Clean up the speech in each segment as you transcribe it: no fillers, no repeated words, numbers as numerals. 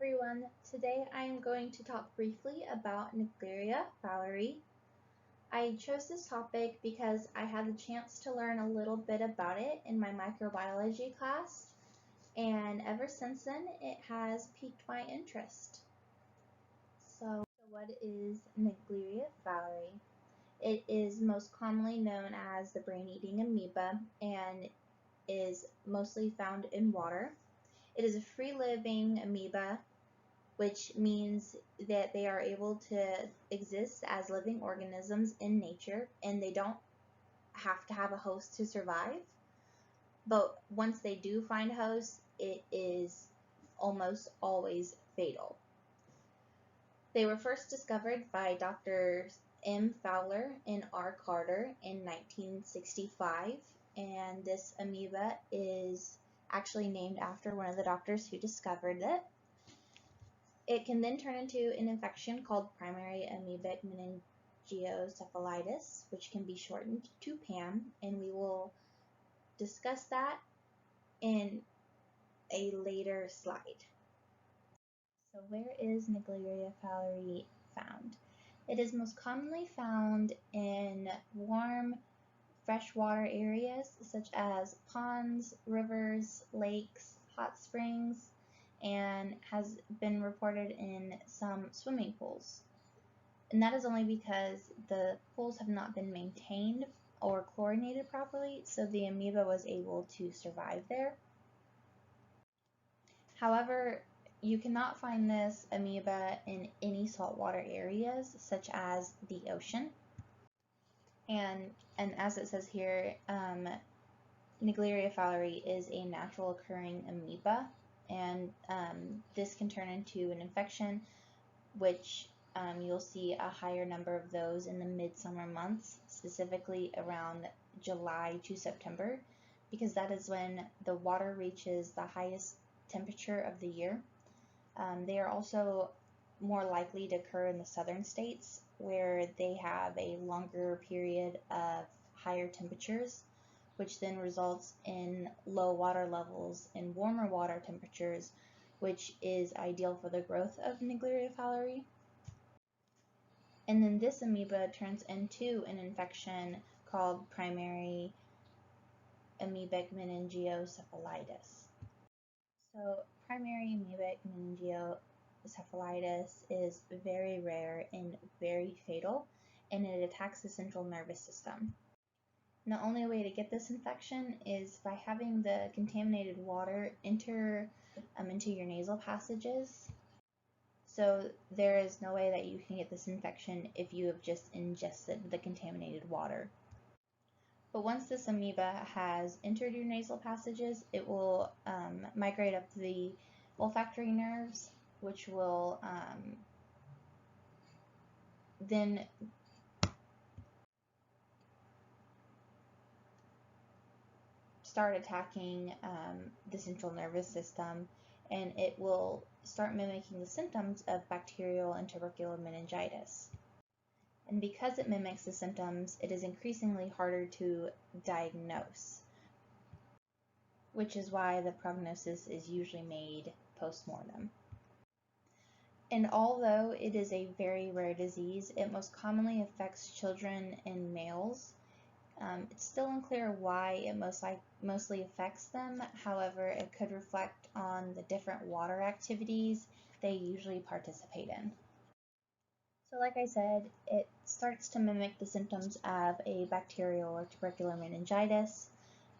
everyone. Today I am going to talk briefly about Naegleria Fowleri. I chose this topic because I had the chance to learn a little bit about it in my microbiology class, and ever since then it has piqued my interest. So what is Naegleria Fowleri? It is most commonly known as the brain-eating amoeba and is mostly found in water. It is a free-living amoeba, which means that they are able to exist as living organisms in nature and they don't have to have a host to survive. But once they do find a host, it is almost always fatal. They were first discovered by Dr. M. Fowler and R. Carter in 1965, and this amoeba is actually named after one of the doctors who discovered it. It can then turn into an infection called primary amoebic meningoencephalitis, which can be shortened to PAM, and we will discuss that in a later slide. So where is Naegleria fowleri found? It is most commonly found in warm freshwater areas such as ponds, rivers, lakes, hot springs, and has been reported in some swimming pools. And that is only because the pools have not been maintained or chlorinated properly, so the amoeba was able to survive there. However, you cannot find this amoeba in any saltwater areas such as the ocean. And as it says here, Naegleria fowleri is a natural occurring amoeba, and this can turn into an infection, which you'll see a higher number of those in the midsummer months, specifically around July to September, because that is when the water reaches the highest temperature of the year. They are also more likely to occur in the southern states, where they have a longer period of higher temperatures, which then results in low water levels and warmer water temperatures, which is ideal for the growth of Naegleria fowleri. And then this amoeba turns into an infection called primary amoebic meningoencephalitis. So primary amoebic meningoencephalitis is very rare and very fatal, and it attacks the central nervous system. And the only way to get this infection is by having the contaminated water enter into your nasal passages. So there is no way that you can get this infection if you have just ingested the contaminated water. But once this amoeba has entered your nasal passages, it will migrate up the olfactory nerves, which will then start attacking the central nervous system, and it will start mimicking the symptoms of bacterial and tubercular meningitis. And because it mimics the symptoms, it is increasingly harder to diagnose, which is why the prognosis is usually made post-mortem. And although it is a very rare disease, it most commonly affects children and males. It's still unclear why it mostly affects them. However, it could reflect on the different water activities they usually participate in. So like I said, it starts to mimic the symptoms of a bacterial or tubercular meningitis.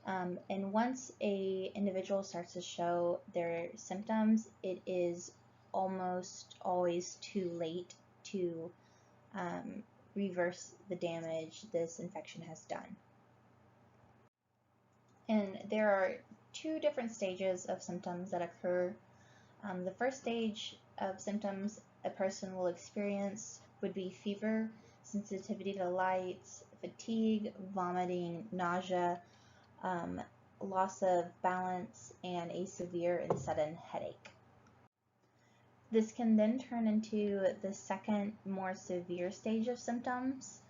And once an individual starts to show their symptoms, it is almost always too late to reverse the damage this infection has done. And there are two different stages of symptoms that occur. The first stage of symptoms a person will experience would be fever, sensitivity to lights, fatigue, vomiting, nausea, loss of balance, and a severe and sudden headache. This can then turn into the second, more severe stage of symptoms.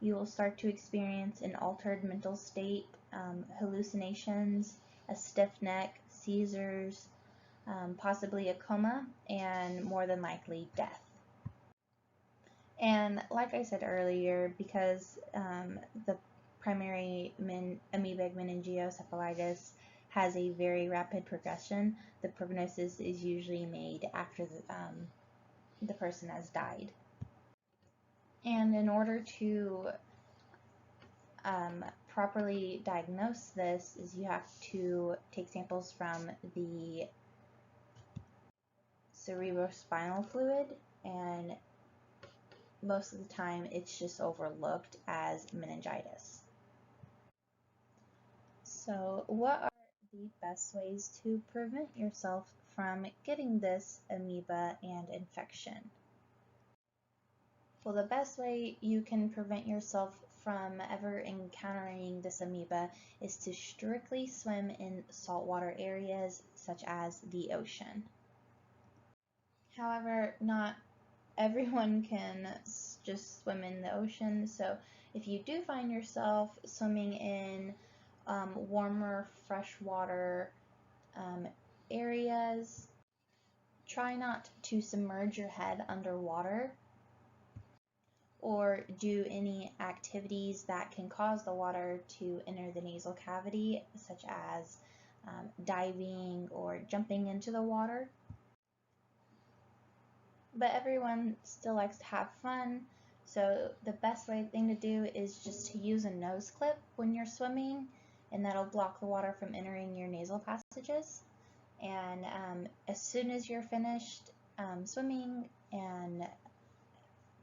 You will start to experience an altered mental state, hallucinations, a stiff neck, seizures, possibly a coma, and more than likely death. And like I said earlier, because the primary amoebic meningoencephalitis has a very rapid progression, the prognosis is usually made after the person has died. And in order to properly diagnose this, is you have to take samples from the cerebrospinal fluid, and most of the time it's just overlooked as meningitis. So what are the best ways to prevent yourself from getting this amoeba and infection? Well, the best way you can prevent yourself from ever encountering this amoeba is to strictly swim in saltwater areas such as the ocean. However, not everyone can just swim in the ocean, so if you do find yourself swimming in warmer freshwater areas, try not to submerge your head underwater or do any activities that can cause the water to enter the nasal cavity, such as diving or jumping into the water. But everyone still likes to have fun, so the best thing to do is just to use a nose clip when you're swimming, and that'll block the water from entering your nasal passages. And as soon as you're finished swimming, and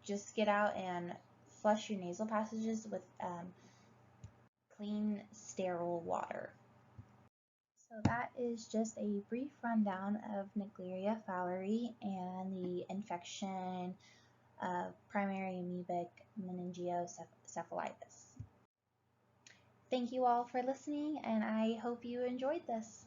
just get out and flush your nasal passages with clean, sterile water. So that is just a brief rundown of Naegleria fowleri and the infection of primary amoebic meningoencephalitis. Thank you all for listening, and I hope you enjoyed this.